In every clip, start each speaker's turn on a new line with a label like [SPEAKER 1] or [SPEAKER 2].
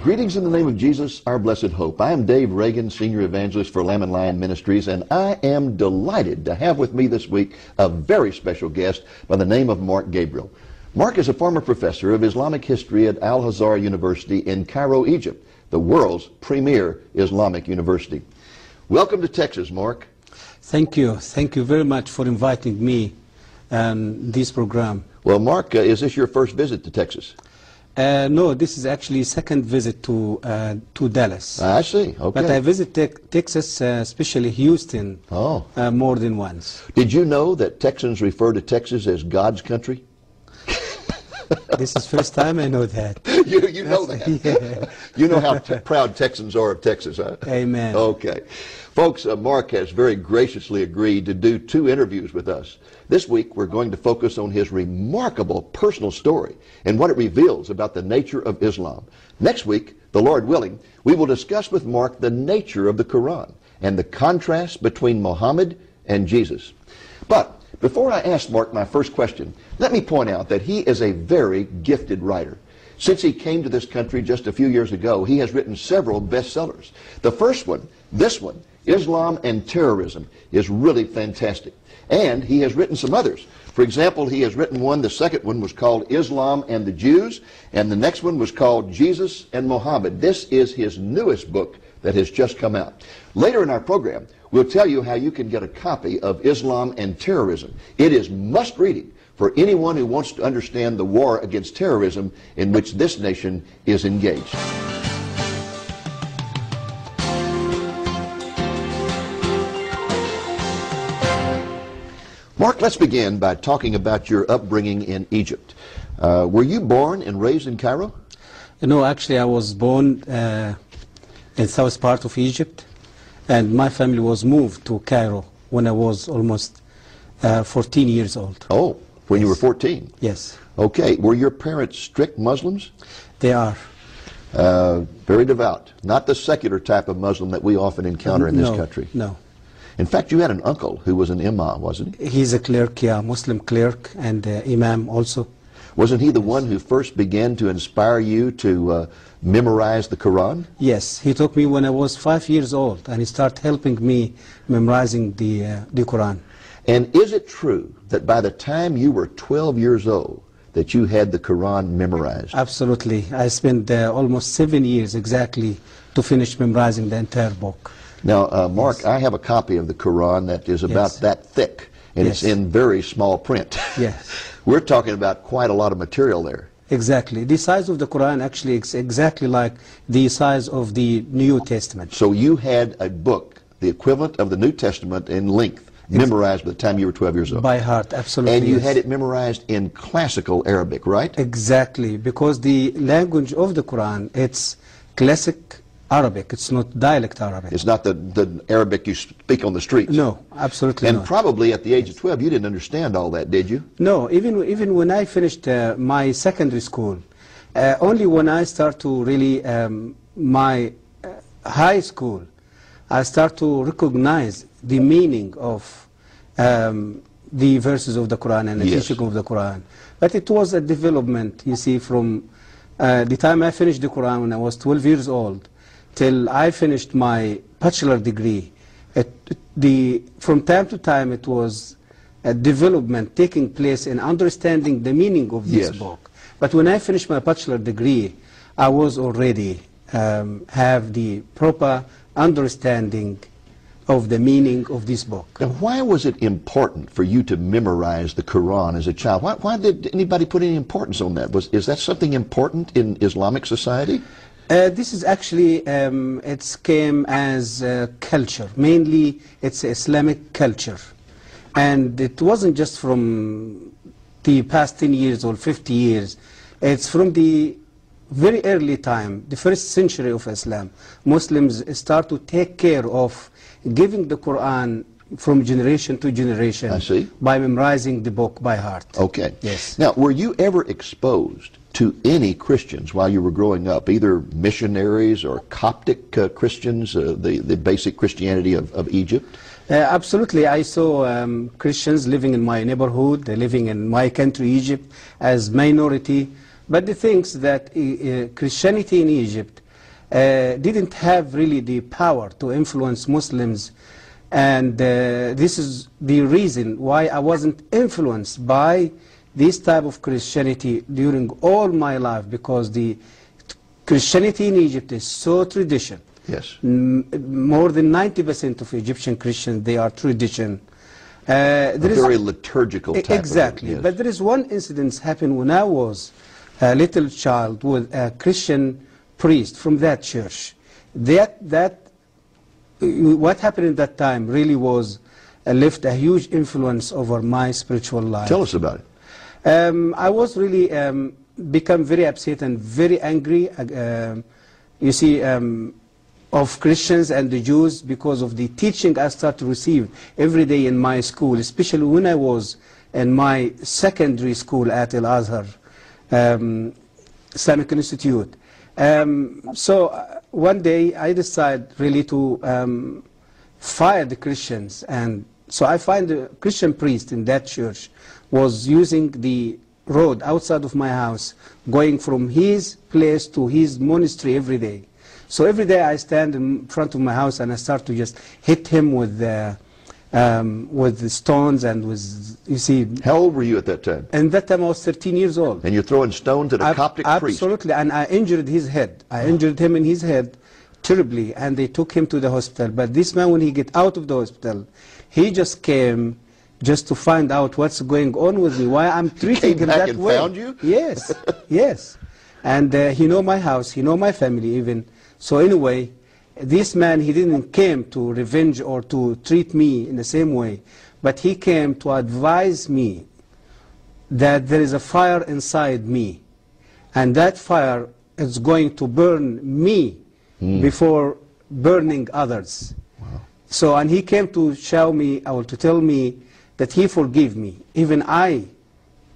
[SPEAKER 1] Greetings in the name of Jesus, our blessed hope. I am Dave Reagan, Senior Evangelist for Lamb and Lion Ministries, and I am delighted to have with me this week a very special guest by the name of Mark Gabriel. Mark is a former professor of Islamic history at Al-Azhar University in Cairo, Egypt, the world's premier Islamic university. Welcome to Texas, Mark.
[SPEAKER 2] Thank you. Thank you very much for inviting me on this program.
[SPEAKER 1] Well, Mark, is this your first visit to Texas?
[SPEAKER 2] No, this is actually second visit to Dallas.
[SPEAKER 1] I see. Okay.
[SPEAKER 2] But I visited Texas, especially Houston, more than once.
[SPEAKER 1] Did you know that Texans refer to Texas as God's country?
[SPEAKER 2] This is first time I know that.
[SPEAKER 1] You know that.
[SPEAKER 2] Yeah.
[SPEAKER 1] You know how proud Texans are of Texas, huh?
[SPEAKER 2] Amen.
[SPEAKER 1] Okay. Folks, Mark has very graciously agreed to do 2 interviews with us. This week, we're going to focus on his remarkable personal story and what it reveals about the nature of Islam. Next week, the Lord willing, we will discuss with Mark the nature of the Quran and the contrast between Muhammad and Jesus. But before I ask Mark my first question, let me point out that he is a very gifted writer. Since he came to this country just a few years ago, he has written several bestsellers. The first one, this one, Islam and Terrorism, is really fantastic. And he has written some others. For example, he has written one, the second one was called Islam and the Jews, and the next one was called Jesus and Muhammad. This is his newest book that has just come out. Later in our program, we'll tell you how you can get a copy of Islam and Terrorism. It is must-reading for anyone who wants to understand the war against terrorism in which this nation is engaged. Mark, let's begin by talking about your upbringing in Egypt. Were you born and raised in Cairo?
[SPEAKER 2] No, actually I was born in south part of Egypt, and my family was moved to Cairo when I was almost 14 years old.
[SPEAKER 1] Oh, when you were 14?
[SPEAKER 2] Yes.
[SPEAKER 1] Okay. Were your parents strict Muslims?
[SPEAKER 2] They are.
[SPEAKER 1] Very devout. Not the secular type of Muslim that we often encounter in this country.
[SPEAKER 2] No.
[SPEAKER 1] In fact, you had an uncle who was an imam, wasn't he?
[SPEAKER 2] He's a clerk, yeah, Muslim clerk, and imam also.
[SPEAKER 1] Wasn't he the one who first began to inspire you to memorize the Quran?
[SPEAKER 2] Yes, he took me when I was 5 years old, and he started helping me memorizing the Quran.
[SPEAKER 1] And is it true that by the time you were 12 years old, that you had the Quran memorized?
[SPEAKER 2] Absolutely. I spent almost 7 years exactly to finish memorizing the entire book.
[SPEAKER 1] Now, Mark, yes. I have a copy of the Quran that is about that thick, and it's in very small print.
[SPEAKER 2] Yes.
[SPEAKER 1] We're talking about quite a lot of material there.
[SPEAKER 2] Exactly. The size of the Quran actually is exactly like the size of the New Testament.
[SPEAKER 1] So you had a book, the equivalent of the New Testament in length, memorized by the time you were 12 years old.
[SPEAKER 2] By heart, absolutely.
[SPEAKER 1] And you had it memorized in classical Arabic, right?
[SPEAKER 2] Exactly, because the language of the Quran, it's classic Arabic. It's not dialect Arabic.
[SPEAKER 1] It's not the Arabic you speak on the streets.
[SPEAKER 2] No, absolutely not.
[SPEAKER 1] And probably at the age of 12, you didn't understand all that, did you?
[SPEAKER 2] No, even when I finished my secondary school, only when I start to really, my high school, I start to recognize the meaning of the verses of the Quran and the teaching of the Quran. But it was a development, you see, from the time I finished the Quran when I was 12 years old, till I finished my bachelor degree. From time to time it was a development taking place in understanding the meaning of this book. But when I finished my bachelor degree, I was already have the proper understanding of the meaning of this book.
[SPEAKER 1] Now, why was it important for you to memorize the Quran as a child? Why did anybody put any importance on that? Is that something important in Islamic society?
[SPEAKER 2] This is actually, it came as culture. Mainly, it's Islamic culture. And it wasn't just from the past 10 years or 50 years. It's from the very early time, the first century of Islam. Muslims start to take care of giving the Quran from generation to generation.
[SPEAKER 1] I see.
[SPEAKER 2] By memorizing the book by heart.
[SPEAKER 1] Okay.
[SPEAKER 2] Yes.
[SPEAKER 1] Now, were you ever exposed to any Christians while you were growing up, either missionaries or Coptic Christians, the basic Christianity of Egypt?
[SPEAKER 2] Absolutely. I saw Christians living in my neighborhood, living in my country, Egypt, as minority. But the things that Christianity in Egypt didn't have really the power to influence Muslims, and this is the reason why I wasn't influenced by this type of Christianity during all my life, because the Christianity in Egypt is so tradition.
[SPEAKER 1] Yes.
[SPEAKER 2] More than 90% of Egyptian Christians, they are tradition.
[SPEAKER 1] A very liturgical type
[SPEAKER 2] exactly.
[SPEAKER 1] of, yes.
[SPEAKER 2] But there is one incident happened when I was a little child with a Christian priest from that church. What happened at that time really was left a huge influence over my spiritual life.
[SPEAKER 1] Tell us about it.
[SPEAKER 2] I was really become very upset and very angry, you see, of Christians and the Jews because of the teaching I started to receive every day in my school, especially when I was in my secondary school at Al-Azhar Islamic Institute. So one day I decided really to fire the Christians, and so I find the Christian priest in that church was using the road outside of my house, going from his place to his monastery every day. So every day I stand in front of my house and I start to just hit him with the stones and with, you see.
[SPEAKER 1] How old were you at that time?
[SPEAKER 2] And that time I was 13 years old.
[SPEAKER 1] And you're throwing stones at a Coptic priest?
[SPEAKER 2] Absolutely, and I injured his head. I injured him in his head terribly, and they took him to the hospital. But this man, when he get out of the hospital, he just came just to find out what's going on with me, why I'm treating him that way.
[SPEAKER 1] He came back and found you?
[SPEAKER 2] Yes, yes. And he know my house, he know my family even. So anyway, this man, he didn't came to revenge or to treat me in the same way, but he came to advise me that there is a fire inside me, and that fire is going to burn me before burning others.
[SPEAKER 1] Wow.
[SPEAKER 2] So, and he came to show me, or to tell me that he forgive me. Even I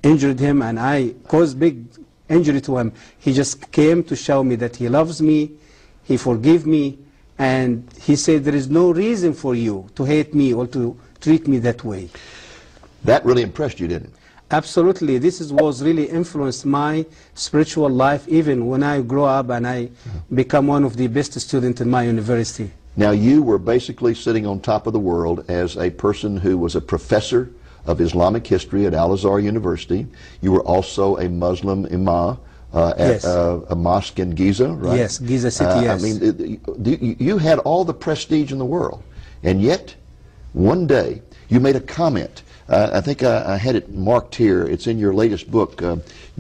[SPEAKER 2] injured him and I caused big injury to him. He just came to show me that he loves me, he forgive me, and he said there is no reason for you to hate me or to treat me that way.
[SPEAKER 1] That really impressed you, didn't it?
[SPEAKER 2] Absolutely. This was really influenced my spiritual life even when I grow up and I become one of the best students in my university.
[SPEAKER 1] Now you were basically sitting on top of the world as a person who was a professor of Islamic history at Al-Azhar University. You were also a Muslim imam at a mosque in Giza, right?
[SPEAKER 2] Yes, Giza City, yes.
[SPEAKER 1] I mean, you had all the prestige in the world, and yet one day you made a comment. I think I had it marked here. It's in your latest book,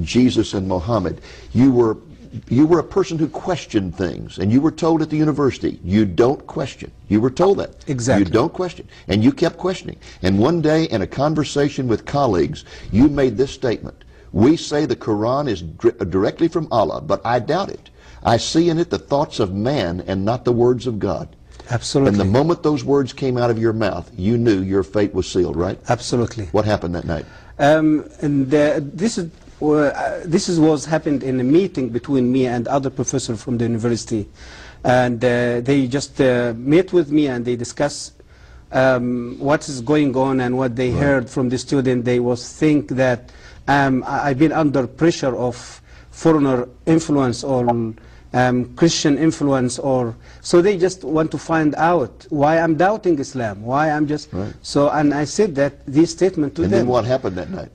[SPEAKER 1] Jesus and Muhammad. You were a person who questioned things, and you were told at the university, you don't question. You were told that.
[SPEAKER 2] Exactly.
[SPEAKER 1] You don't question. And you kept questioning. And one day in a conversation with colleagues, you made this statement: we say the Quran is directly from Allah, but I doubt it. I see in it the thoughts of man and not the words of God.
[SPEAKER 2] Absolutely.
[SPEAKER 1] And the moment those words came out of your mouth, you knew your fate was sealed, right?
[SPEAKER 2] Absolutely.
[SPEAKER 1] What happened that night?
[SPEAKER 2] This was happened in a meeting between me and other professors from the university, and they just met with me and they discuss what is going on and what they heard from the student. They was think that I've been under pressure of foreigner influence or Christian influence, or so they just want to find out why I'm doubting Islam, why I'm just so. And I said that this statement to them.
[SPEAKER 1] And then what happened that night?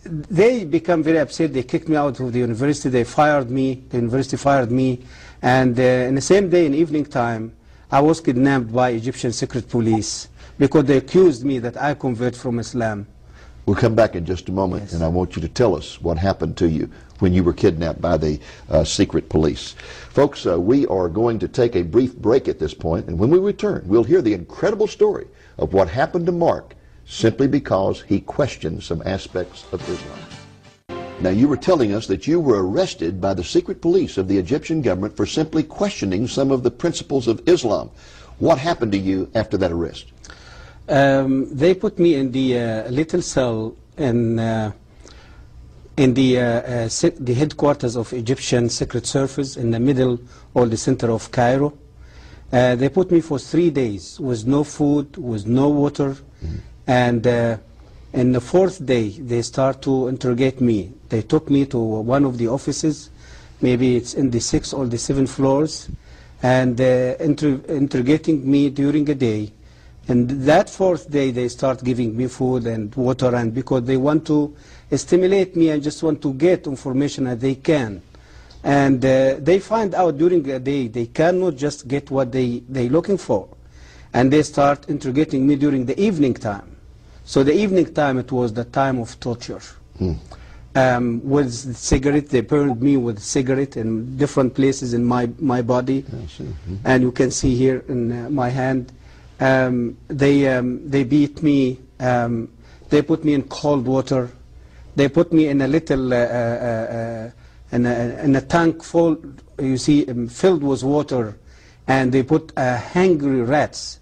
[SPEAKER 2] They become very upset. They kicked me out of the university. They fired me. The university fired me. And in the same day, in evening time, I was kidnapped by Egyptian secret police because they accused me that I convert from Islam.
[SPEAKER 1] We'll come back in just a moment,
[SPEAKER 2] Yes.
[SPEAKER 1] and I want you to tell us what happened to you when you were kidnapped by the secret police. Folks, we are going to take a brief break at this point, and when we return, we'll hear the incredible story of what happened to Mark simply because he questioned some aspects of Islam. Now, you were telling us that you were arrested by the secret police of the Egyptian government for simply questioning some of the principles of Islam. What happened to you after that arrest?
[SPEAKER 2] They put me in the little cell in the headquarters of Egyptian Secret Service in the middle or the center of Cairo. They put me for 3 days with no food, with no water, and in the 4th day they start to interrogate me. They took me to one of the offices maybe it's in the 6th or the 7th floors, and interrogating me during a day. And that 4th day, they start giving me food and water, and because they want to stimulate me and just want to get information that they can. And they find out during the day they cannot just get what they're looking for. And they start interrogating me during the evening time. So the evening time, it was the time of torture. With cigarette, they burned me with cigarette in different places in my body. And you can see here in my hand. They beat me. They put me in cold water. They put me in a little in a tank full, you see, filled with water, and they put hungry rats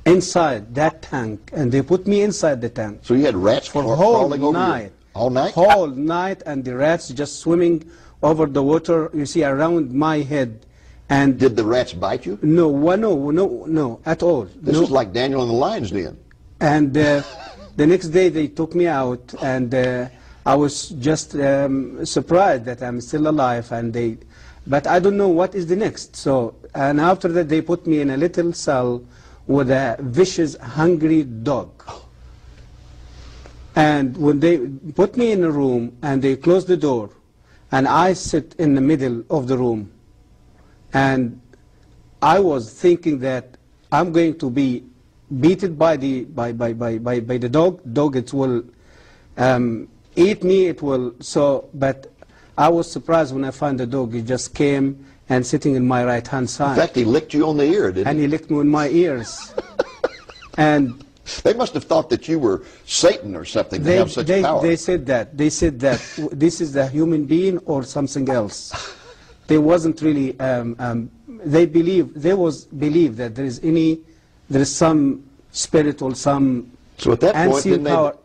[SPEAKER 2] inside that tank, and they put me inside the tank.
[SPEAKER 1] So you had rats
[SPEAKER 2] for
[SPEAKER 1] crawling
[SPEAKER 2] whole
[SPEAKER 1] over
[SPEAKER 2] night,
[SPEAKER 1] you? All night?
[SPEAKER 2] Whole night, and the rats just swimming over the water, you see, around my head. And
[SPEAKER 1] did the rats bite you?
[SPEAKER 2] No, no, at all.
[SPEAKER 1] This is like Daniel in the lion's den.
[SPEAKER 2] And the next day they took me out, and I was just surprised that I'm still alive, but I don't know what is the next. So, and after that they put me in a little cell with a vicious, hungry dog. And when they put me in a room and they closed the door, and I sit in the middle of the room, and I was thinking that I'm going to be beaten by the dog. Dog, it will eat me. It will. So, but I was surprised when I found the dog. He just came and sitting in my right hand side.
[SPEAKER 1] In fact, he licked you on the ear, didn't he?
[SPEAKER 2] And he licked me in my ears. And
[SPEAKER 1] they must have thought that you were Satan or something to have such power.
[SPEAKER 2] They said that. They said that this is a human being or something else. They wasn't really. They believe that there is some spirit or some.
[SPEAKER 1] So at that point,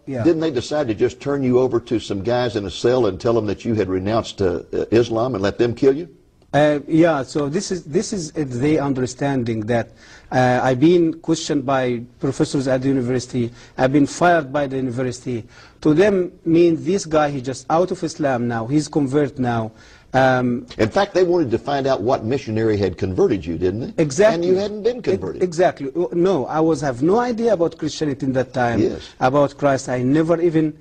[SPEAKER 2] didn't
[SPEAKER 1] they decide to just turn you over to some guys in a cell and tell them that you had renounced Islam and let them kill you?
[SPEAKER 2] Yeah. So this is the understanding that I've been questioned by professors at the university. I've been fired by the university. To them, means this guy, he's just out of Islam now. He's convert now.
[SPEAKER 1] In fact, they wanted to find out what missionary had converted you, didn't they?
[SPEAKER 2] Exactly.
[SPEAKER 1] And you hadn't been converted.
[SPEAKER 2] Exactly. No, I have no idea about Christianity in that time.
[SPEAKER 1] Yes.
[SPEAKER 2] About Christ. I never even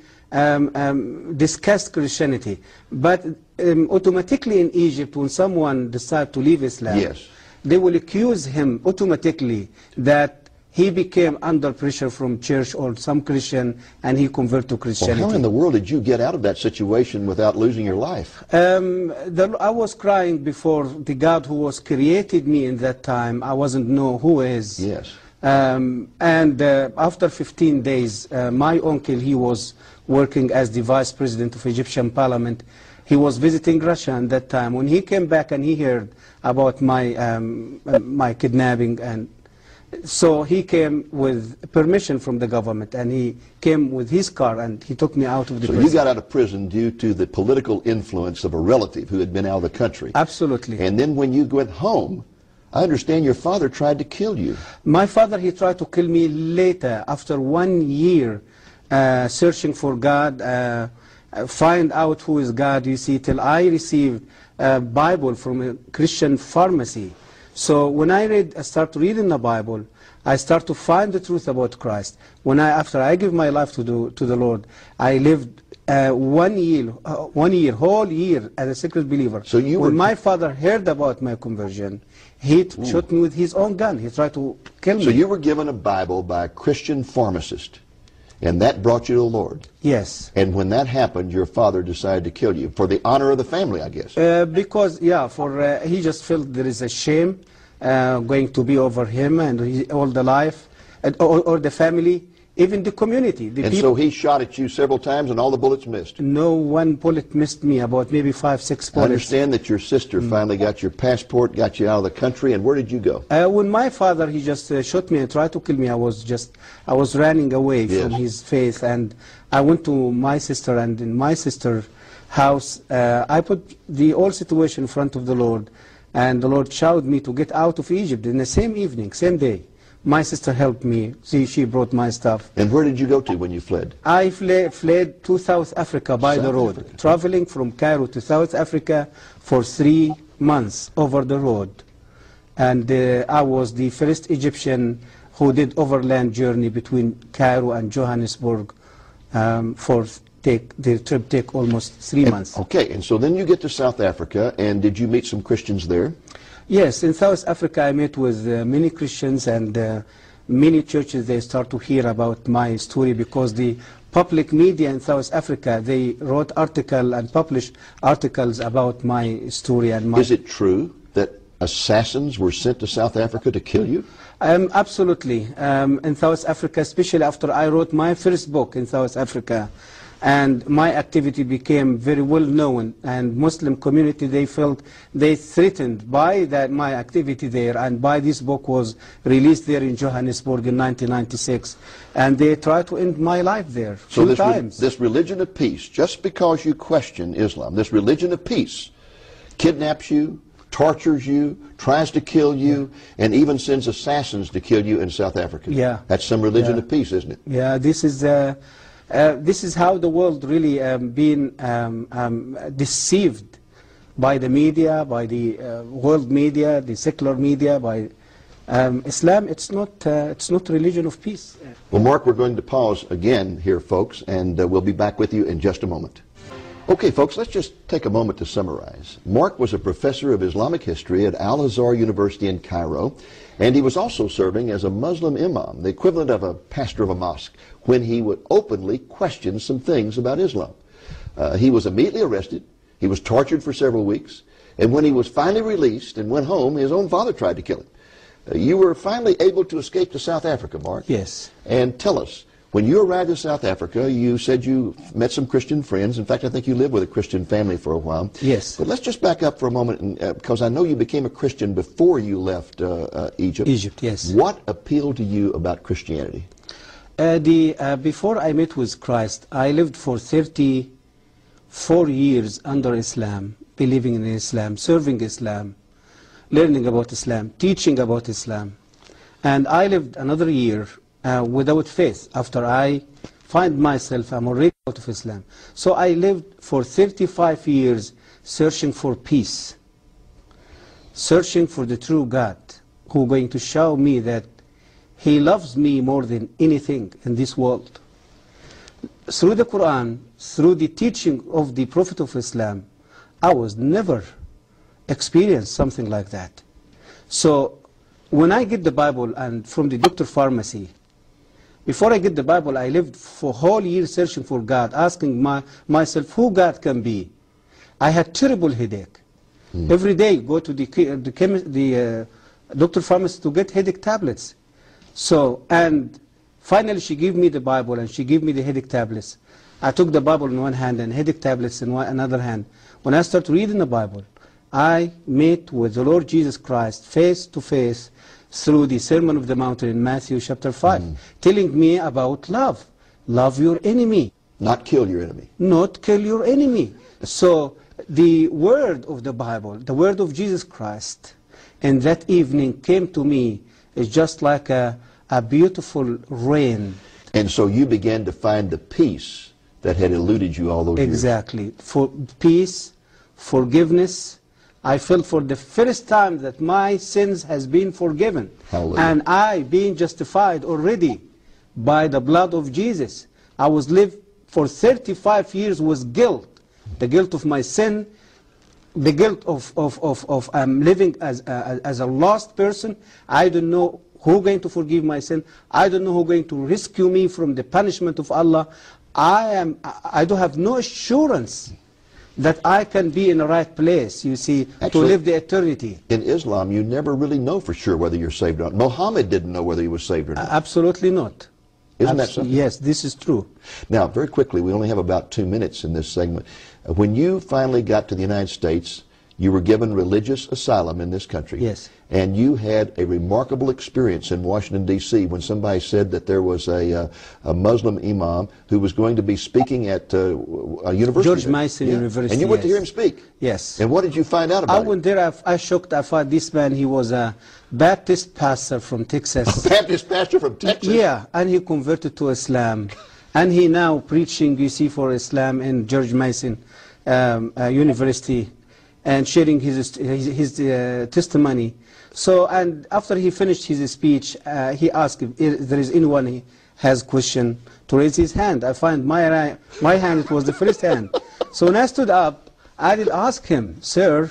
[SPEAKER 2] discussed Christianity. But automatically in Egypt, when someone decides to leave Islam,
[SPEAKER 1] yes,
[SPEAKER 2] they will accuse him automatically that he became under pressure from church or some Christian, and he converted to Christianity.
[SPEAKER 1] Well, how in the world did you get out of that situation without losing your life?
[SPEAKER 2] I was crying before the God who was created me in that time. I wasn't know who is.
[SPEAKER 1] Yes.
[SPEAKER 2] After 15 days, my uncle, he was working as the vice president of Egyptian parliament. He was visiting Russia at that time. When he came back and he heard about my kidnapping, and so he came with permission from the government, and he came with his car, and he took me out of the prison.
[SPEAKER 1] So you got out of prison due to the political influence of a relative who had been out of the country.
[SPEAKER 2] Absolutely.
[SPEAKER 1] And then when you went home, I understand your father tried to kill you.
[SPEAKER 2] My father, he tried to kill me later, after 1 year searching for God, find out who is God, you see, till I received a Bible from a Christian pharmacy. So when I start reading the Bible, I start to find the truth about Christ. After I give my life to the Lord, I lived 1 year, whole year as a secret believer.
[SPEAKER 1] So
[SPEAKER 2] when my father heard about my conversion, he shot me with his own gun. He tried to kill me.
[SPEAKER 1] So you were given a Bible by a Christian pharmacist, and that brought you to the Lord.
[SPEAKER 2] Yes.
[SPEAKER 1] And when that happened, your father decided to kill you for the honor of the family, I guess.
[SPEAKER 2] Because, yeah, he just felt there is a shame going to be over him and all the life, or the family, even the community.
[SPEAKER 1] So he shot at you several times and all the bullets missed?
[SPEAKER 2] No, one bullet missed me, about maybe 5, 6 bullets.
[SPEAKER 1] I understand that your sister finally got your passport, got you out of the country, and where did you go?
[SPEAKER 2] When my father, he just shot me and tried to kill me, I was running away from his faith, and I went to my sister, and in my sister's house, I put the whole situation in front of the Lord, and the Lord showed me to get out of Egypt in the same evening, same day. My sister helped me. She brought my stuff.
[SPEAKER 1] And where did you go to when you fled?
[SPEAKER 2] I fled to South Africa by the road, traveling from Cairo to South Africa for 3 months over the road. And I was the first Egyptian who did overland journey between Cairo and Johannesburg the trip take almost 3 months.
[SPEAKER 1] Okay, and so then you get to South Africa, and did you meet some Christians there?
[SPEAKER 2] Yes, in South Africa I met with many Christians, and many churches, they start to hear about my story because the public media in South Africa, they wrote articles and published articles about my story. And
[SPEAKER 1] Is it true that assassins were sent to South Africa to kill you?
[SPEAKER 2] Absolutely. In South Africa, especially after I wrote my first book in South Africa, and my activity became very well known, and Muslim community, they felt they threatened by my activity there, and by this book was released there in Johannesburg in 1996, and they tried to end my life there
[SPEAKER 1] so
[SPEAKER 2] times.
[SPEAKER 1] This religion of peace, just because you question Islam, this religion of peace kidnaps you, tortures you, tries to kill you, and even sends assassins to kill you in South Africa.
[SPEAKER 2] Yeah.
[SPEAKER 1] That's some religion of peace, isn't it?
[SPEAKER 2] Yeah, this is how the world really been deceived by the media, by the world media, the secular media, by Islam. It's not religion of peace.
[SPEAKER 1] Well, Mark, we're going to pause again here, folks, and we'll be back with you in just a moment. Okay, folks, let's just take a moment to summarize. Mark was a professor of Islamic history at Al-Azhar University in Cairo, and he was also serving as a Muslim imam, the equivalent of a pastor of a mosque, when he would openly question some things about Islam. He was immediately arrested, he was tortured for several weeks, and when he was finally released and went home, his own father tried to kill him. You were finally able to escape to South Africa, Mark.
[SPEAKER 2] Yes.
[SPEAKER 1] And tell us, when you arrived in South Africa, you said you met some Christian friends. In fact, I think you lived with a Christian family for a while.
[SPEAKER 2] Yes.
[SPEAKER 1] But let's just back up for a moment, because I know you became a Christian before you left Egypt.
[SPEAKER 2] Egypt, yes.
[SPEAKER 1] What appealed to you about Christianity?
[SPEAKER 2] Before I met with Christ, I lived for 34 years under Islam, believing in Islam, serving Islam, learning about Islam, teaching about Islam. And I lived another year without faith. After I find myself, I'm already out of Islam. So I lived for 35 years searching for peace, searching for the true God, who is going to show me that He loves me more than anything in this world. Through the Quran, through the teaching of the Prophet of Islam, I was never experienced something like that. So when I get the Bible and from the doctor pharmacy, before I get the Bible, I lived for a whole year searching for God, asking myself who God can be. I had terrible headache. Every day go to the doctor pharmacy to get headache tablets. So, and finally she gave me the Bible and she gave me the headache tablets. I took the Bible in one hand and headache tablets in another hand. When I started reading the Bible, I met with the Lord Jesus Christ face to face through the Sermon of the Mount in Matthew chapter 5, telling me about love. Love your enemy.
[SPEAKER 1] Not kill your enemy.
[SPEAKER 2] Not kill your enemy. So the word of the Bible, the word of Jesus Christ, and that evening came to me is just like a beautiful rain.
[SPEAKER 1] And so you began to find the peace that had eluded you all those years.
[SPEAKER 2] Exactly. For peace, forgiveness. I felt for the first time that my sins has been forgiven.
[SPEAKER 1] Hallelujah.
[SPEAKER 2] And I being justified already by the blood of Jesus. I was lived for 35 years with guilt. The guilt of my sin, the guilt of living as a lost person. I don't know who is going to forgive my sin. I don't know who is going to rescue me from the punishment of Allah. I don't have no assurance that I can be in the right place, you see,
[SPEAKER 1] Actually,
[SPEAKER 2] to live the eternity.
[SPEAKER 1] In Islam, you never really know for sure whether you're saved or not. Muhammad didn't know whether he was saved or not.
[SPEAKER 2] Absolutely not.
[SPEAKER 1] Isn't that something?
[SPEAKER 2] Yes, this is true.
[SPEAKER 1] Now, very quickly, we only have about 2 minutes in this segment. When you finally got to the United States, You were given religious asylum in this country.
[SPEAKER 2] Yes.
[SPEAKER 1] And you had a remarkable experience in Washington, D.C. when somebody said that there was a Muslim imam who was going to be speaking at a university.
[SPEAKER 2] George Mason University.
[SPEAKER 1] And you went to hear him speak.
[SPEAKER 2] Yes.
[SPEAKER 1] And what did you find out about him?
[SPEAKER 2] I went there, I shocked. I thought this man, he was a Baptist pastor from Texas.
[SPEAKER 1] A Baptist pastor from Texas?
[SPEAKER 2] Yeah, and he converted to Islam. And he now preaching, you see, for Islam in George Mason University, and sharing his testimony. So, and after he finished his speech, he asked if there is anyone who has question to raise his hand. I find my hand, it was the first hand. So when I stood up, I did ask him, sir,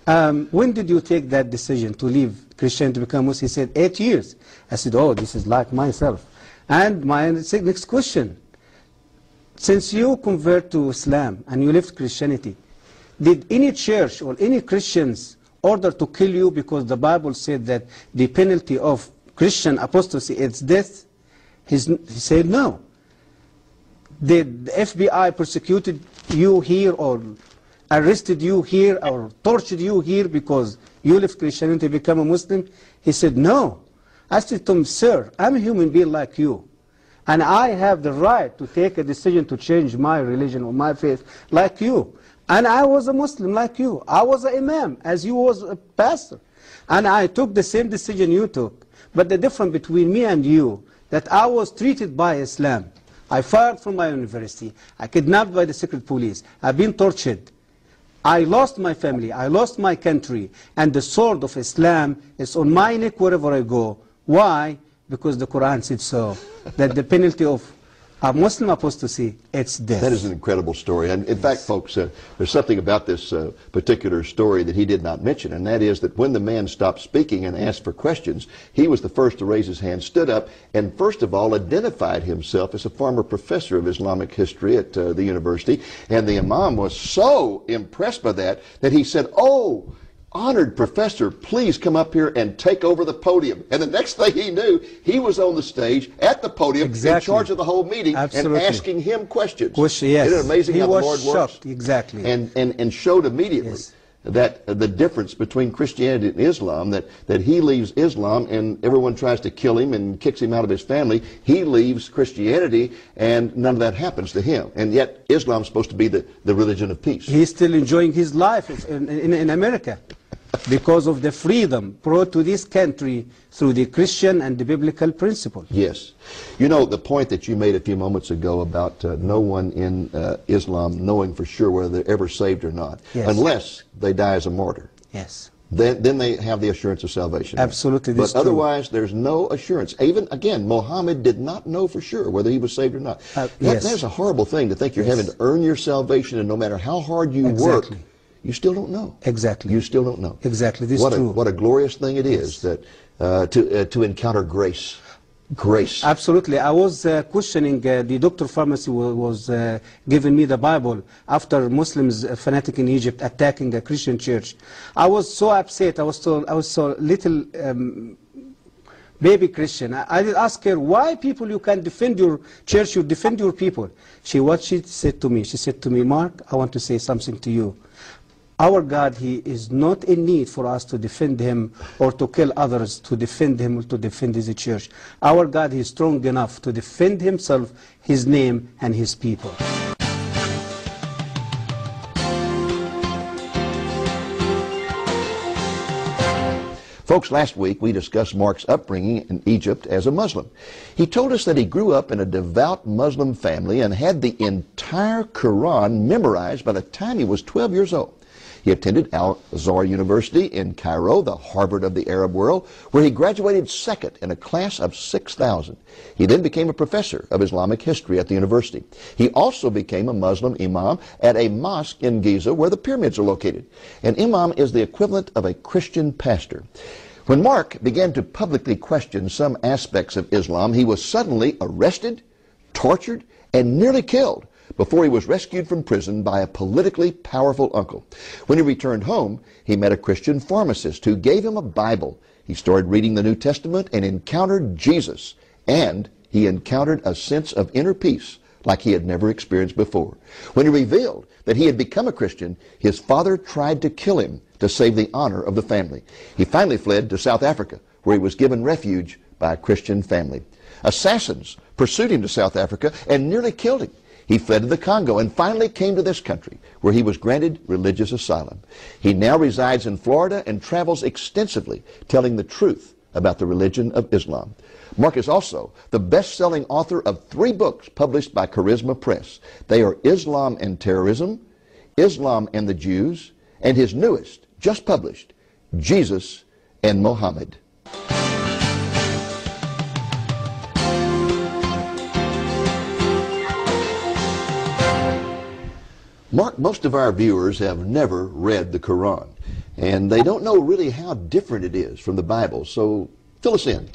[SPEAKER 2] when did you take that decision to leave Christianity to become Muslim? He said, 8 years. I said, oh, this is like myself. And my next question, since you convert to Islam and you left Christianity, did any church or any Christians order to kill you because the Bible said that the penalty of Christian apostasy is death? He said no. Did the FBI persecuted you here or arrested you here or tortured you here because you left Christianity to become a Muslim? He said no. I said to him, sir, I'm a human being like you. And I have the right to take a decision to change my religion or my faith like you. And I was a Muslim like you. I was an imam as you was a pastor. And I took the same decision you took. But the difference between me and you, that I was treated by Islam. I fired from my university. I kidnapped by the secret police. I've been tortured. I lost my family. I lost my country. And the sword of Islam is on my neck wherever I go. Why? Because the Quran said so. That the penalty of a Muslim apostasy, it's death.
[SPEAKER 1] That is an incredible story. And in fact, folks, there's something about this particular story that he did not mention, and that is that when the man stopped speaking and asked for questions, he was the first to raise his hand, stood up, and first of all identified himself as a former professor of Islamic history at the university. And the imam was so impressed by that he said, oh, honored professor, please come up here and take over the podium. And the next thing he knew, he was on the stage at the podium in charge of the whole meeting. Absolutely. And asking him questions.
[SPEAKER 2] Yes.
[SPEAKER 1] Isn't it amazing how the Lord
[SPEAKER 2] works? Shocked. Exactly.
[SPEAKER 1] And showed immediately
[SPEAKER 2] yes.
[SPEAKER 1] that the difference between Christianity and Islam, that he leaves Islam and everyone tries to kill him and kicks him out of his family. He leaves Christianity and none of that happens to him. And yet Islam's supposed to be the religion of peace.
[SPEAKER 2] He's still enjoying his life in America. Because of the freedom brought to this country through the Christian and the biblical principle.
[SPEAKER 1] Yes. You know, the point that you made a few moments ago about no one in Islam knowing for sure whether they're ever saved or not, yes. Unless they die as a martyr.
[SPEAKER 2] Yes.
[SPEAKER 1] Then they have the assurance of salvation.
[SPEAKER 2] Absolutely.
[SPEAKER 1] But otherwise, there's no assurance. Even, again, Muhammad did not know for sure whether he was saved or not.
[SPEAKER 2] Yes.
[SPEAKER 1] That's a horrible thing to think you're having to earn your salvation, and no matter how hard you work, you still don't know.
[SPEAKER 2] Exactly.
[SPEAKER 1] You still don't know.
[SPEAKER 2] Exactly. This is true.
[SPEAKER 1] What a glorious thing it is that to encounter grace. Grace.
[SPEAKER 2] Absolutely. I was questioning the doctor pharmacy was giving me the Bible after Muslims fanatic in Egypt attacking a Christian church. I was so upset. I was so little baby Christian. I did ask her, why people you can defend your church, you defend your people. What she said to me, Mark, I want to say something to you. Our God, He is not in need for us to defend Him or to kill others to defend Him or to defend His church. Our God, He is strong enough to defend Himself, His name, and His people.
[SPEAKER 1] Folks, last week we discussed Mark's upbringing in Egypt as a Muslim. He told us that he grew up in a devout Muslim family and had the entire Quran memorized by the time he was 12 years old. He attended Al-Azhar University in Cairo, the Harvard of the Arab world, where he graduated second in a class of 6,000. He then became a professor of Islamic history at the university. He also became a Muslim imam at a mosque in Giza, where the pyramids are located. An imam is the equivalent of a Christian pastor. When Mark began to publicly question some aspects of Islam, he was suddenly arrested, tortured, and nearly killed before he was rescued from prison by a politically powerful uncle. When he returned home, he met a Christian pharmacist who gave him a Bible. He started reading the New Testament and encountered Jesus, and he encountered a sense of inner peace like he had never experienced before. When he revealed that he had become a Christian, his father tried to kill him to save the honor of the family. He finally fled to South Africa, where he was given refuge by a Christian family. Assassins pursued him to South Africa and nearly killed him. He fled to the Congo and finally came to this country, where he was granted religious asylum. He now resides in Florida and travels extensively, telling the truth about the religion of Islam. Mark is also the best-selling author of 3 books published by Charisma Press. They are Islam and Terrorism, Islam and the Jews, and his newest, just published, Jesus and Mohammed. Mark, most of our viewers have never read the Quran, and they don't know really how different it is from the Bible. So fill us in.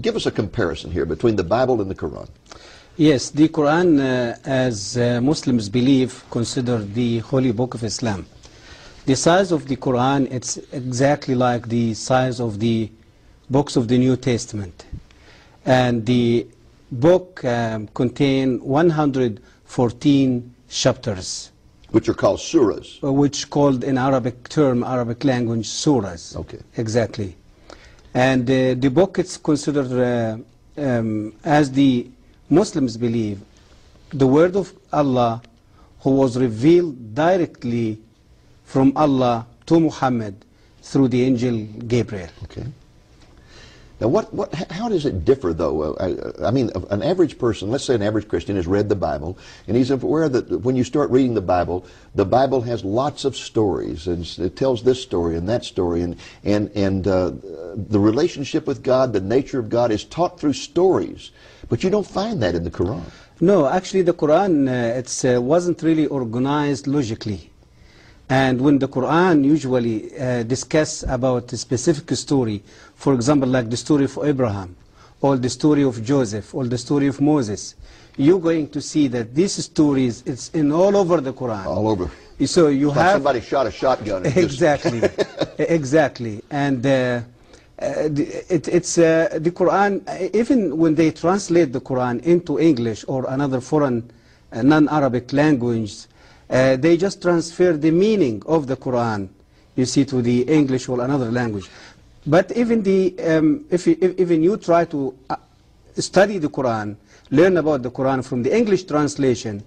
[SPEAKER 1] Give us a comparison here between the Bible and the Quran.
[SPEAKER 2] Yes, the Quran, as Muslims believe, consider the holy book of Islam. The size of the Quran, it's exactly like the size of the books of the New Testament. And the book contains 114 chapters.
[SPEAKER 1] Which are called surahs.
[SPEAKER 2] Which called in Arabic language, surahs.
[SPEAKER 1] Okay.
[SPEAKER 2] Exactly. And the book is considered, as the Muslims believe, the word of Allah, who was revealed directly from Allah to Muhammad through the angel Gabriel.
[SPEAKER 1] Okay. Now, how does it differ, though? I mean, an average person, let's say an average Christian, has read the Bible, and he's aware that when you start reading the Bible has lots of stories, and it tells this story and that story, and the relationship with God, the nature of God, is taught through stories. But you don't find that in the Quran.
[SPEAKER 2] No, actually, the Quran wasn't really organized logically. And when the Quran usually discuss about a specific story, for example, like the story of Abraham, or the story of Joseph, or the story of Moses, you're going to see that these stories, it's in all over the Quran.
[SPEAKER 1] All over.
[SPEAKER 2] So you have...
[SPEAKER 1] Like somebody shot a shotgun. And
[SPEAKER 2] exactly. Exactly. And the Quran, even when they translate the Quran into English or another foreign non-Arabic language, they just transfer the meaning of the Quran, you see, to the English or another language. But even even you try to study the Quran, learn about the Quran from the English translation,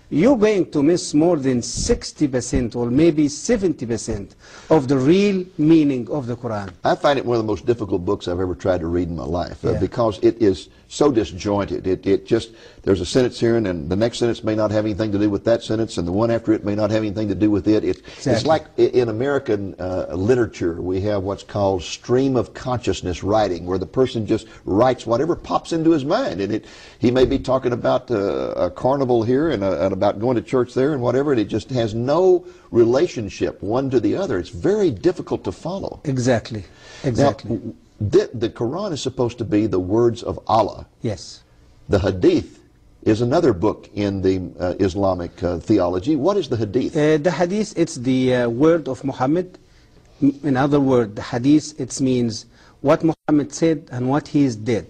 [SPEAKER 2] you're going to miss more than 60% or maybe 70% of the real meaning of the Quran.
[SPEAKER 1] I find it one of the most difficult books I've ever tried to read in my life because it is so disjointed. It just, there's a sentence here and then the next sentence may not have anything to do with that sentence and the one after it may not have anything to do with it. It's like in American literature we have what's called stream of consciousness writing, where the person just writes whatever pops into his mind, and he may be talking about a carnival here and about going to church there and whatever, and it just has no relationship one to the other. It's very difficult to follow.
[SPEAKER 2] Exactly. Exactly.
[SPEAKER 1] Now, the Quran is supposed to be the words of Allah.
[SPEAKER 2] Yes.
[SPEAKER 1] The Hadith is another book in the Islamic theology. What is the Hadith?
[SPEAKER 2] The Hadith, it's the word of Muhammad. In other words, the Hadith, it means what Muhammad said and what he did.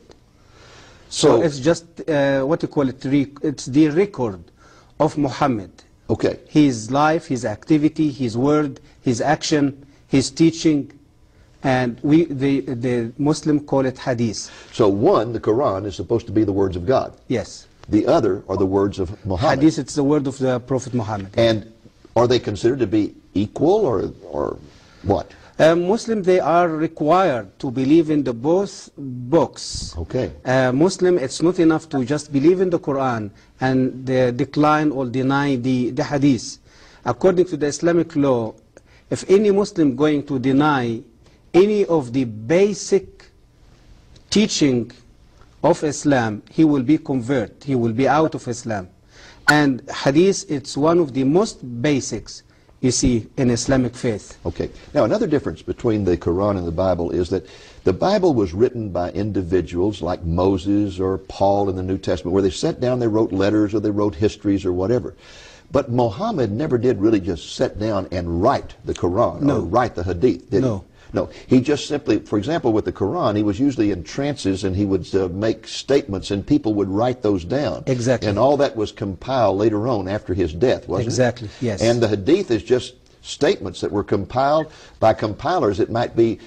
[SPEAKER 2] So it's just what you call it, it's the record of Muhammad.
[SPEAKER 1] Okay.
[SPEAKER 2] His life, his activity, his word, his action, his teaching. And the Muslim call it hadith.
[SPEAKER 1] So one, the Quran, is supposed to be the words of God.
[SPEAKER 2] Yes.
[SPEAKER 1] The other are the words of Muhammad.
[SPEAKER 2] Hadith, it's the word of the Prophet Muhammad.
[SPEAKER 1] And are they considered to be equal or what?
[SPEAKER 2] Muslim, they are required to believe in the both books.
[SPEAKER 1] Okay.
[SPEAKER 2] Muslim, it's not enough to just believe in the Quran and decline or deny the hadith. According to the Islamic law, if any Muslim going to deny any of the basic teaching of Islam, he will be converted. He will be out of Islam. And hadith, it's one of the most basics, you see, in Islamic faith.
[SPEAKER 1] Okay. Now, another difference between the Quran and the Bible is that the Bible was written by individuals like Moses or Paul in the New Testament, where they sat down, they wrote letters, or they wrote histories or whatever. But Muhammad never did really just sit down and write the Quran or write the Hadith, did he?
[SPEAKER 2] No.
[SPEAKER 1] No, he just simply, for example, with the Quran, he was usually in trances and he would make statements and people would write those down.
[SPEAKER 2] Exactly.
[SPEAKER 1] And all that was compiled later on after his death, wasn't it?
[SPEAKER 2] Exactly, yes.
[SPEAKER 1] And the Hadith is just statements that were compiled by compilers. It might be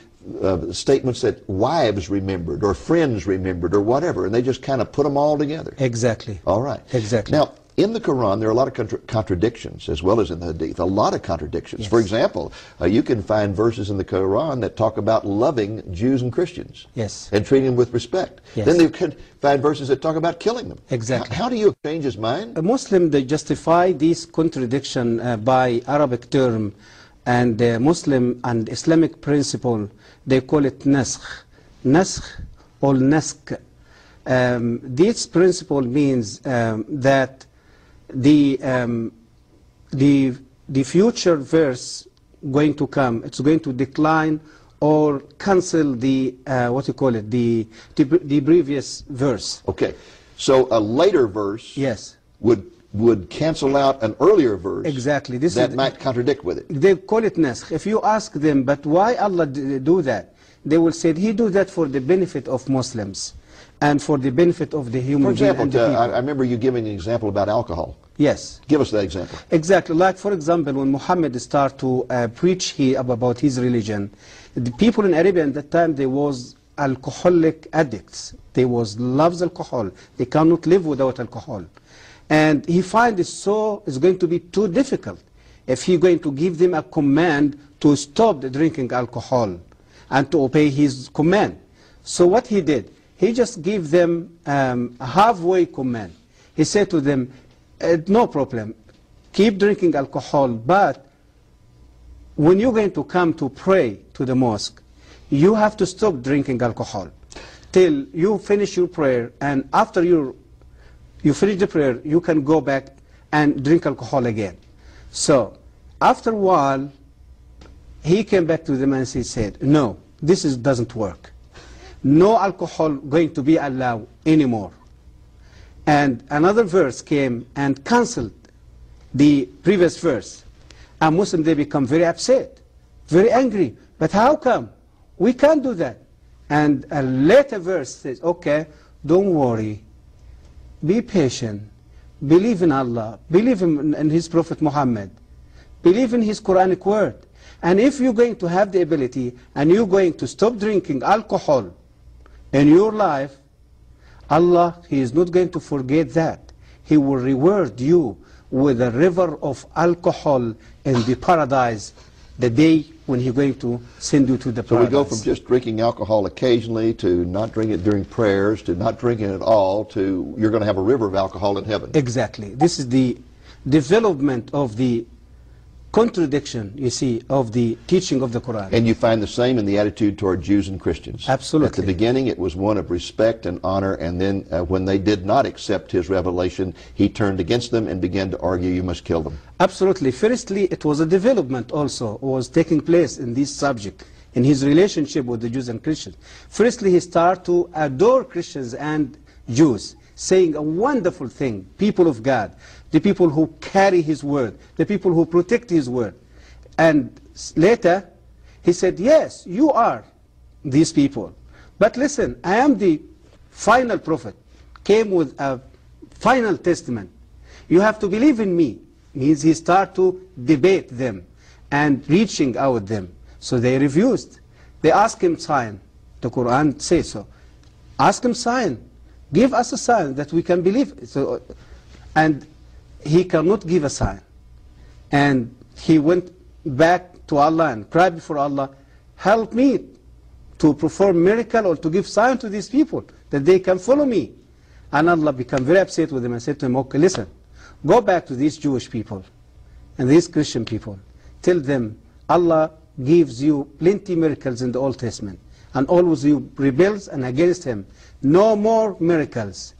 [SPEAKER 1] statements that wives remembered or friends remembered or whatever, and they just kind of put them all together.
[SPEAKER 2] Exactly.
[SPEAKER 1] All right.
[SPEAKER 2] Exactly.
[SPEAKER 1] Now, in the Quran, there are a lot of contradictions, as well as in the Hadith. A lot of contradictions.
[SPEAKER 2] Yes.
[SPEAKER 1] For example, you can find verses in the Quran that talk about loving Jews and Christians.
[SPEAKER 2] Yes.
[SPEAKER 1] And treating them with respect.
[SPEAKER 2] Yes.
[SPEAKER 1] Then you can find verses that talk about killing them.
[SPEAKER 2] Exactly.
[SPEAKER 1] How do you change his mind?
[SPEAKER 2] A Muslim, they justify this contradiction by Arabic term and Muslim and Islamic principle. They call it naskh. Naskh or nask. This principle means that the future verse going to come, it's going to decline or cancel the what you call it, the previous verse.
[SPEAKER 1] Okay, so a later verse,
[SPEAKER 2] yes,
[SPEAKER 1] would cancel out an earlier verse.
[SPEAKER 2] Exactly. This
[SPEAKER 1] that
[SPEAKER 2] is,
[SPEAKER 1] might contradict with it.
[SPEAKER 2] They call it naskh. If you ask them, but why Allah do that? They will say He do that for the benefit of Muslims and for the benefit of the human being.
[SPEAKER 1] For example, I remember you giving an example about alcohol.
[SPEAKER 2] Yes.
[SPEAKER 1] Give us that example.
[SPEAKER 2] Exactly. Like, for example, when Muhammad started to preach about his religion, the people in Arabia at that time, they was alcoholic addicts. They loves alcohol. They cannot live without alcohol. And he finds it's going to be too difficult if he's going to give them a command to stop drinking alcohol and to obey his command. So what he did, he just gave them a halfway command. He said to them, no problem, keep drinking alcohol, but when you're going to come to pray to the mosque, you have to stop drinking alcohol till you finish your prayer, and after you finish the prayer, you can go back and drink alcohol again. So after a while, he came back to them and he said, no, this doesn't work. No alcohol going to be allowed anymore. And another verse came and cancelled the previous verse. And Muslims, they become very upset, very angry. But how come? We can't do that. And a later verse says, okay, don't worry. Be patient. Believe in Allah. Believe in His Prophet Muhammad. Believe in His Quranic word. And if you're going to have the ability and you're going to stop drinking alcohol in your life, Allah, He is not going to forget that. He will reward you with a river of alcohol in the paradise the day when He's going to send you to the paradise.
[SPEAKER 1] So we go from just drinking alcohol occasionally to not drinking it during prayers to not drinking it at all to you're going to have a river of alcohol in heaven.
[SPEAKER 2] Exactly. This is the development of the contradiction, you see, of the teaching of the Quran.
[SPEAKER 1] And you find the same in the attitude toward Jews and Christians.
[SPEAKER 2] Absolutely.
[SPEAKER 1] At the beginning, it was one of respect and honor, and then when they did not accept His revelation, He turned against them and began to argue, you must kill them.
[SPEAKER 2] Absolutely. Firstly, it was a development also was taking place in this subject, in His relationship with the Jews and Christians. Firstly, He started to adore Christians and Jews, saying a wonderful thing, people of God, the people who carry His word, the people who protect His word. And later, He said, yes, you are these people. But listen, I am the final prophet, came with a final testament. You have to believe in me. Means He started to debate them and reaching out them. So they refused. They asked Him sign. The Quran says so. Ask Him sign. Give us a sign that we can believe. So, and He cannot give a sign. And he went back to Allah and cried before Allah, help me to perform miracle or to give sign to these people that they can follow me. And Allah became very upset with him and said to him, okay, listen, go back to these Jewish people and these Christian people. Tell them Allah gives you plenty miracles in the Old Testament, and always you rebels and against Him. No more miracles.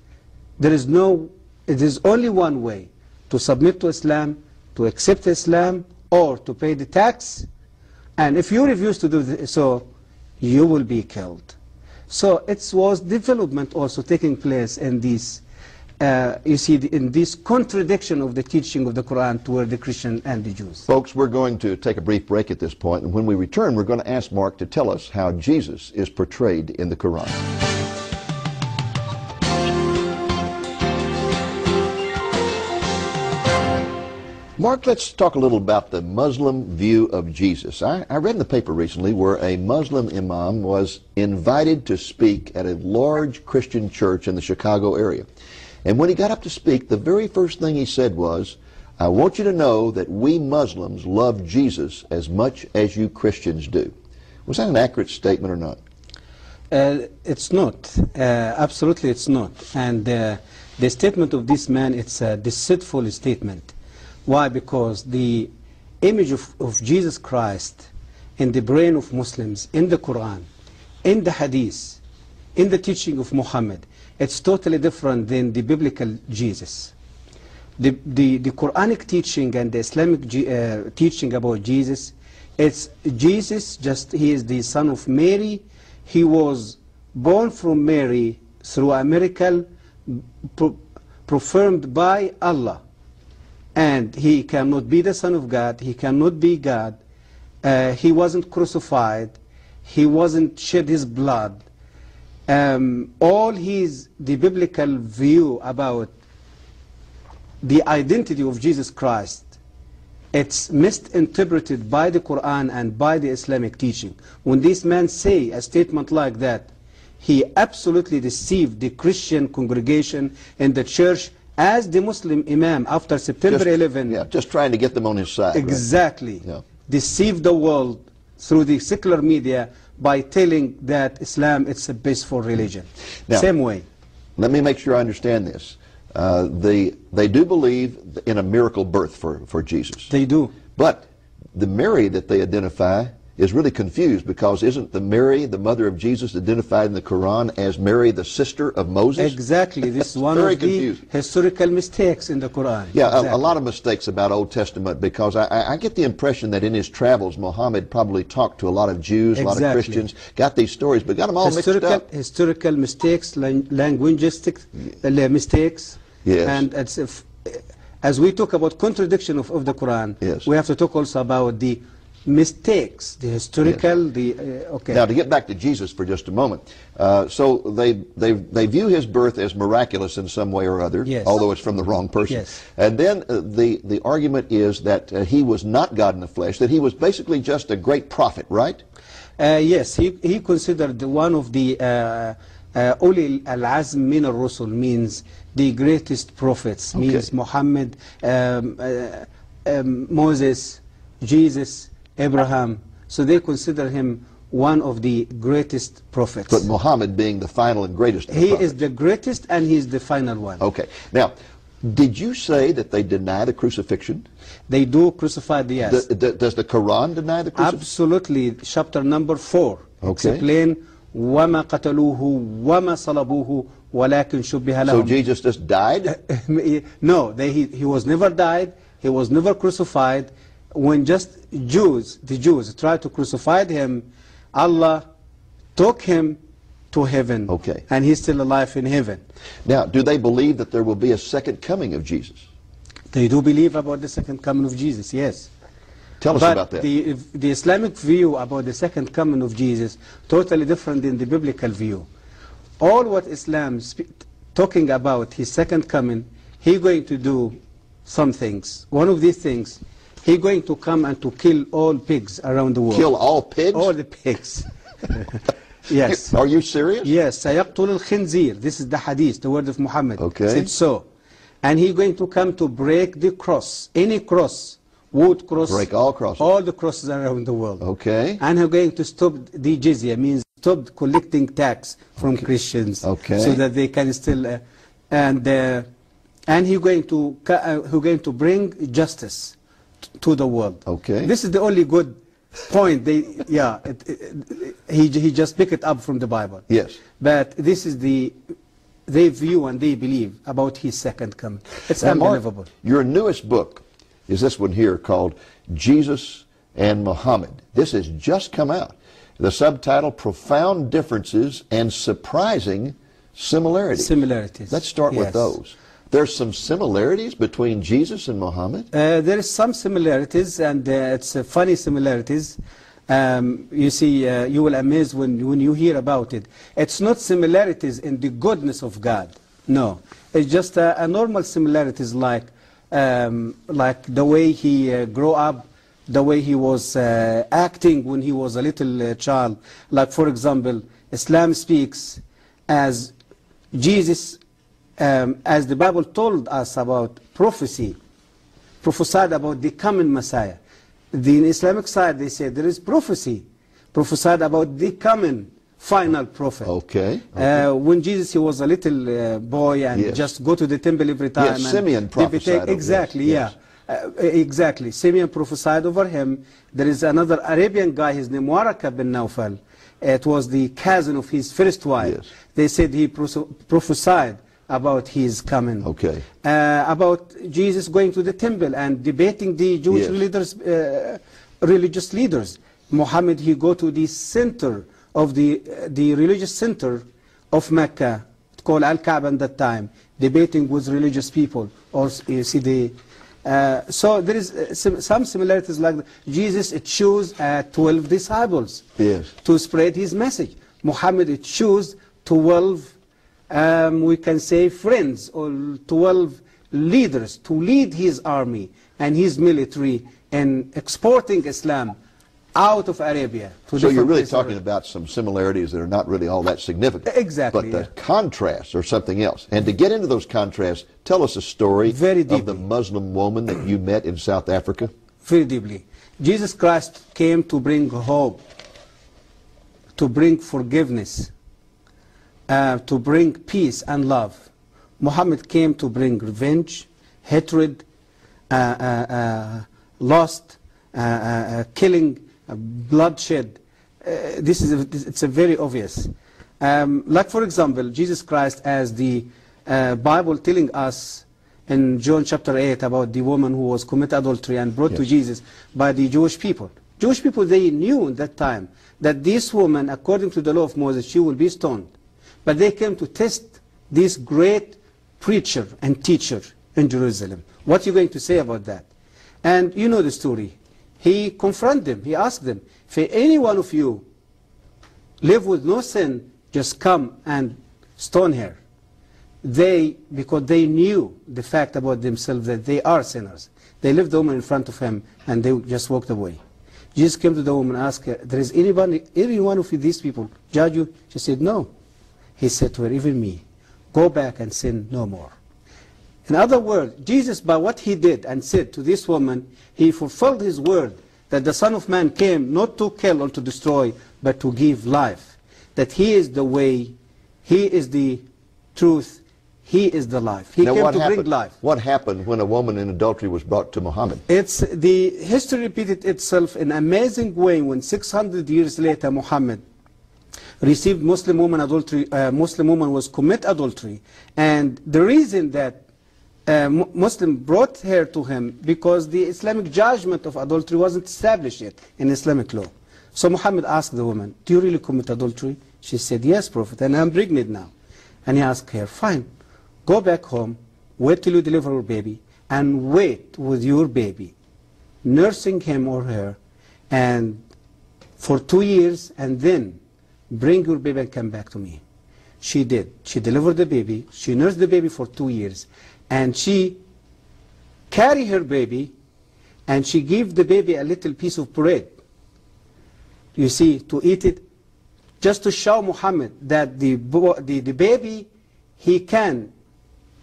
[SPEAKER 2] It is only one way, to submit to Islam, to accept Islam, or to pay the tax. And if you refuse to do so, you will be killed. So it was development also taking place in this you see in this contradiction of the teaching of the Quran toward the Christian and the Jews.
[SPEAKER 1] Folks, we're going to take a brief break at this point, and when we return, we're going to ask Mark to tell us how Jesus is portrayed in the Quran. Mark, let's talk a little about the Muslim view of Jesus. I read in the paper recently where a Muslim imam was invited to speak at a large Christian church in the Chicago area. And when he got up to speak, the very first thing he said was, I want you to know that we Muslims love Jesus as much as you Christians do. Was that an accurate statement or not?
[SPEAKER 2] It's not. Absolutely it's not. And the statement of this man, it's a deceitful statement. Why? Because the image of Jesus Christ in the brain of Muslims, in the Quran, in the Hadith, in the teaching of Muhammad, it's totally different than the biblical Jesus. The Quranic teaching and the Islamic teaching about Jesus, it's Jesus, just he is the son of Mary. He was born from Mary through a miracle performed by Allah. And he cannot be the Son of God, he cannot be God, he wasn't crucified, he wasn't shed his blood. All the biblical view about the identity of Jesus Christ, it's misinterpreted by the Quran and by the Islamic teaching. When this man say a statement like that, he absolutely deceived the Christian congregation in the church as the Muslim imam after September 11.
[SPEAKER 1] Yeah, just trying to get them on his side.
[SPEAKER 2] Exactly.
[SPEAKER 1] Right? Yeah.
[SPEAKER 2] Deceived the world through the secular media by telling that Islam it's a peaceful religion.
[SPEAKER 1] Now,
[SPEAKER 2] same way.
[SPEAKER 1] Let me make sure I understand this. They do believe in a miracle birth for Jesus.
[SPEAKER 2] They do.
[SPEAKER 1] But the Mary that they identify is really confused, because isn't the Mary, the mother of Jesus, identified in the Quran as Mary, the sister of Moses?
[SPEAKER 2] Exactly. This is one of the historical mistakes in the Quran.
[SPEAKER 1] Yeah,
[SPEAKER 2] exactly.
[SPEAKER 1] a lot of mistakes about Old Testament, because I get the impression that in his travels, Muhammad probably talked to a lot of Jews, a lot of Christians, got these stories, but got them all mixed up.
[SPEAKER 2] Historical mistakes, linguistic mistakes.
[SPEAKER 1] Yes.
[SPEAKER 2] And as we talk about contradiction of the Quran,
[SPEAKER 1] yes,
[SPEAKER 2] we have to talk also about the mistakes, the historical,
[SPEAKER 1] yes,
[SPEAKER 2] okay.
[SPEAKER 1] Now, to get back to Jesus for just a moment, so they view his birth as miraculous in some way or other,
[SPEAKER 2] yes,
[SPEAKER 1] although it's from the wrong person.
[SPEAKER 2] Yes.
[SPEAKER 1] And then the argument is that he was not God in the flesh, that he was basically just a great prophet, right?
[SPEAKER 2] Yes, he considered one of the Uli al-Azm min al-Rusul, means the greatest prophets, okay, means Muhammad, Moses, Jesus, Abraham. So they consider him one of the greatest prophets.
[SPEAKER 1] But Muhammad being the final and greatest of the prophets.
[SPEAKER 2] He is the greatest and he is the final one.
[SPEAKER 1] Okay. Now, did you say that they deny the crucifixion?
[SPEAKER 2] They do crucify the yes.
[SPEAKER 1] Does the Quran deny the crucifixion?
[SPEAKER 2] Absolutely. Chapter number 4.
[SPEAKER 1] Okay.
[SPEAKER 2] Explain وَمَا قَتَلُوهُ وَمَا صَلَبُوهُ وَلَكِنْ شُبِّهَ لَهُمْ.
[SPEAKER 1] So Jesus just died?
[SPEAKER 2] No, he was never died. He was never crucified. When just the Jews tried to crucify him, Allah took him to heaven.
[SPEAKER 1] Okay.
[SPEAKER 2] And he's still alive in heaven.
[SPEAKER 1] Now, do they believe that there will be a second coming of Jesus?
[SPEAKER 2] They do believe about the second coming of Jesus, yes.
[SPEAKER 1] Tell us about that.
[SPEAKER 2] The Islamic view about the second coming of Jesus, totally different than the biblical view. All what Islam talking about his second coming, he's going to do some things. One of these things, he's going to come and to kill all pigs around the world.
[SPEAKER 1] Kill all pigs?
[SPEAKER 2] All the pigs. Yes.
[SPEAKER 1] Are you serious?
[SPEAKER 2] Yes. سَيَقْتُلُ الْخِنْزِيرِ. This is the hadith, the word of Muhammad.
[SPEAKER 1] Okay.
[SPEAKER 2] Said so. And he's going to come to break the cross, any cross, wood cross.
[SPEAKER 1] Break all crosses.
[SPEAKER 2] All the crosses around the world.
[SPEAKER 1] Okay.
[SPEAKER 2] And he's going to stop the jizya, means stop collecting tax from Christians.
[SPEAKER 1] Okay.
[SPEAKER 2] So that they can still, and he's going to bring justice to the world.
[SPEAKER 1] Okay.
[SPEAKER 2] This is the only good point. He just picked it up from the Bible.
[SPEAKER 1] Yes.
[SPEAKER 2] But this is they view and they believe about his second coming. It's
[SPEAKER 1] now,
[SPEAKER 2] unbelievable.
[SPEAKER 1] Mark, your newest book is this one here called Jesus and Muhammad. This has just come out. The subtitle, Profound Differences and Surprising Similarities.
[SPEAKER 2] Similarities.
[SPEAKER 1] Let's start with those. There's some similarities between Jesus and Muhammad?
[SPEAKER 2] There is some similarities, and it's funny similarities. You see, you will amaze when you hear about it. It's not similarities in the goodness of God. No, it's just a normal similarities like the way he grew up, the way he was acting when he was a little child. Like, for example, Islam speaks as Jesus, as the Bible told us about prophecy, prophesied about the coming Messiah. The Islamic side, they say there is prophecy, prophesied about the coming final prophet.
[SPEAKER 1] Okay.
[SPEAKER 2] When Jesus, he was a little boy and
[SPEAKER 1] Yes.
[SPEAKER 2] just go to the temple every time.
[SPEAKER 1] Yes,
[SPEAKER 2] and
[SPEAKER 1] Simeon prophesied over
[SPEAKER 2] exactly,
[SPEAKER 1] this.
[SPEAKER 2] yeah. Exactly. Simeon prophesied over him. There is another Arabian guy, his name Waraka bin Nawfal. It was the cousin of his first wife.
[SPEAKER 1] Yes.
[SPEAKER 2] They said he prophesied about his coming.
[SPEAKER 1] Okay.
[SPEAKER 2] About Jesus going to the temple and debating the Jewish
[SPEAKER 1] Yes.
[SPEAKER 2] leaders, religious leaders. Muhammad, he go to the center of the religious center of Mecca, called Al-Kaaba at that time, debating with religious people. Or you see the so there is some similarities like that. Jesus chose 12 disciples
[SPEAKER 1] Yes.
[SPEAKER 2] to spread his message. Muhammad chose 12, we can say, friends, or 12 leaders to lead his army and his military in exporting Islam out of Arabia. To
[SPEAKER 1] So you're
[SPEAKER 2] different
[SPEAKER 1] really
[SPEAKER 2] places.
[SPEAKER 1] talking about some similarities that are not really all that significant.
[SPEAKER 2] Exactly,
[SPEAKER 1] But the
[SPEAKER 2] yeah.
[SPEAKER 1] contrasts are something else. And to get into those contrasts, tell us a story
[SPEAKER 2] Very
[SPEAKER 1] of the
[SPEAKER 2] deeply.
[SPEAKER 1] Muslim woman that you met in South Africa.
[SPEAKER 2] Very deeply. Jesus Christ came to bring hope, to bring forgiveness, to bring peace and love. Muhammad came to bring revenge, hatred, lust, killing, bloodshed. It's a very obvious. Like, for example, Jesus Christ, as the Bible telling us in John chapter 8 about the woman who was committed adultery and brought to
[SPEAKER 1] Yes.
[SPEAKER 2] Jesus by the Jewish people. Jewish people, they knew at that time that this woman, according to the law of Moses, she will be stoned. But they came to test this great preacher and teacher in Jerusalem. What are you going to say about that? And you know the story. He confronted them. He asked them, if any one of you live with no sin, just come and stone her. Because they knew the fact about themselves that they are sinners. They left the woman in front of him and they just walked away. Jesus came to the woman and asked her, there is any one of these people judge you? She said, no. He said to her, even me, go back and sin no more. In other words, Jesus, by what he did and said to this woman, he fulfilled his word that the Son of Man came not to kill or to destroy, but to give life. That he is the way, he is the truth, he is the life. He
[SPEAKER 1] Now,
[SPEAKER 2] came
[SPEAKER 1] what
[SPEAKER 2] to
[SPEAKER 1] happened,
[SPEAKER 2] bring life.
[SPEAKER 1] What happened when a woman in adultery was brought to Muhammad?
[SPEAKER 2] It's the history repeated itself in an amazing way when 600 years later Muhammad received Muslim woman adultery. Muslim woman was commit adultery, and the reason that Muslim brought her to him because the Islamic judgment of adultery wasn't established yet in Islamic law. So Muhammad asked the woman, do you really commit adultery? She said, yes, Prophet, and I'm pregnant now. And he asked her, fine, go back home, wait till you deliver your baby, and wait with your baby, nursing him or her, and for 2 years, and then bring your baby and come back to me. She did. She delivered the baby. She nursed the baby for 2 years. And she carried her baby, and she gave the baby a little piece of bread, you see, to eat it, just to show Muhammad that the baby, he can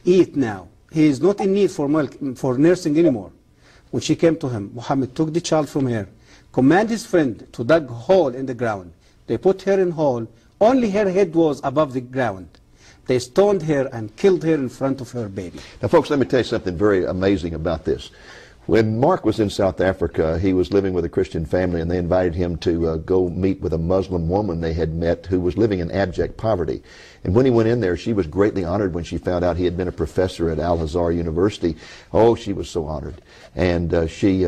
[SPEAKER 2] eat now. He is not in need for milk, for nursing anymore. When she came to him, Muhammad took the child from her, commanded his friend to dig a hole in the ground. They put her in a hole. Only her head was above the ground. They stoned her and killed her in front of her baby.
[SPEAKER 1] Now, folks, let me tell you something very amazing about this. When Mark was in South Africa, he was living with a Christian family, and they invited him to go meet with a Muslim woman they had met who was living in abject poverty. And when he went in there, she was greatly honored when she found out he had been a professor at Al-Azhar University. Oh, she was so honored. And she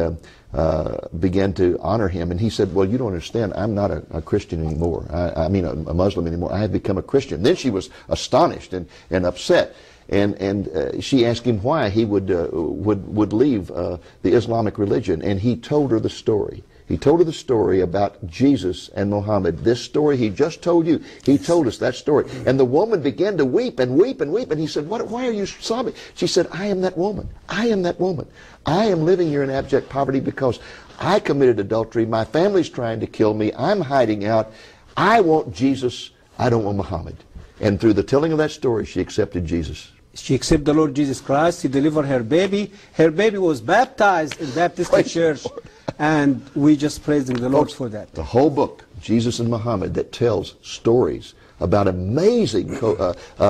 [SPEAKER 1] began to honor him. And he said, well, you don't understand. I'm not a Christian anymore. I mean, a Muslim anymore. I have become a Christian. Then she was astonished and upset. And she asked him why he would leave the Islamic religion, and he told her the story. He told her the story about Jesus and Muhammad. This story he just told you, he told us that story. And the woman began to weep and weep and weep. And he said, why are you sobbing? She said, I am that woman. I am that woman. I am living here in abject poverty because I committed adultery. My family's trying to kill me. I'm hiding out. I want Jesus. I don't want Muhammad. And through the telling of that story, she accepted Jesus.
[SPEAKER 2] She accepted the Lord Jesus Christ. He delivered her baby. Her baby was baptized in Baptist church. And we just praising the Lord for that.
[SPEAKER 1] The whole book, Jesus and Muhammad, that tells stories about amazing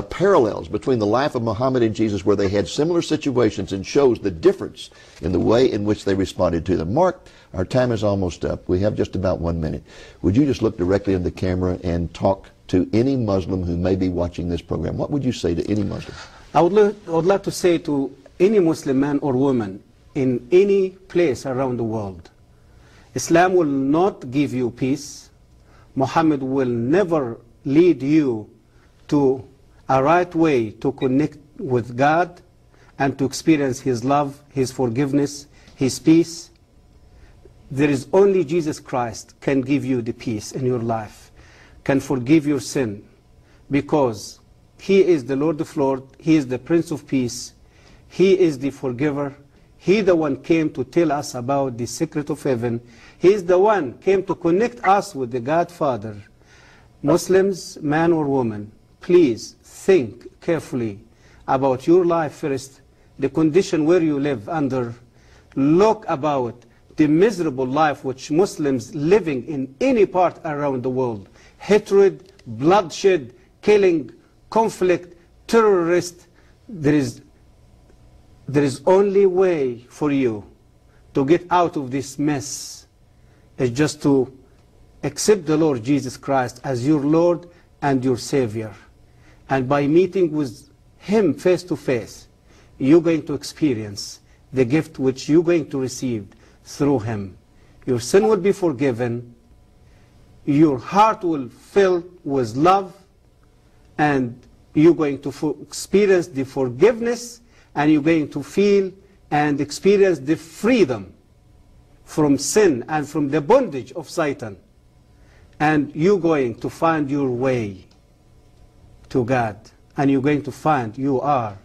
[SPEAKER 1] parallels between the life of Muhammad and Jesus, where they had similar situations, and shows the difference in the way in which they responded to them. Mark, our time is almost up. We have just about 1 minute. Would you just look directly in the camera and talk to any Muslim who may be watching this program? What would you say to any Muslim?
[SPEAKER 2] I would like to say to any Muslim man or woman in any place around the world, Islam will not give you peace. Muhammad will never lead you to a right way to connect with God and to experience His love, His forgiveness, His peace. There is only Jesus Christ can give you the peace in your life, can forgive your sin, because He is the Lord of Lords, He is the Prince of Peace, He is the forgiver. He the one came to tell us about the secret of heaven. He is the one came to connect us with the God Father. Muslims, man or woman, please think carefully about your life first, the condition where you live under. Look about the miserable life which Muslims living in any part around the world. Hatred, bloodshed, killing, conflict, terrorist. There is only way for you to get out of this mess is just to accept the Lord Jesus Christ as your Lord and your Savior. And by meeting with Him face to face, you're going to experience the gift which you're going to receive through Him. Your sin will be forgiven, your heart will fill with love, and you're going to experience the forgiveness, and you're going to feel and experience the freedom from sin and from the bondage of Satan. And you're going to find your way to God. And you're going to find you are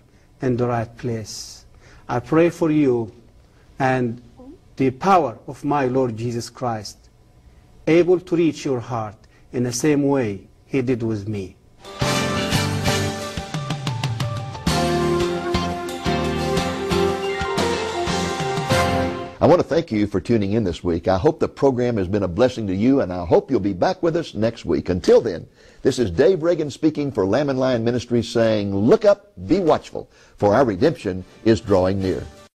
[SPEAKER 2] in the right place. I pray for you and the power of my Lord Jesus Christ, able to reach your heart in the same way He did with me.
[SPEAKER 1] I want to thank you for tuning in this week. I hope the program has been a blessing to you, and I hope you'll be back with us next week. Until then, this is Dave Reagan speaking for Lamb and Lion Ministries, saying, look up, be watchful, for our redemption is drawing near.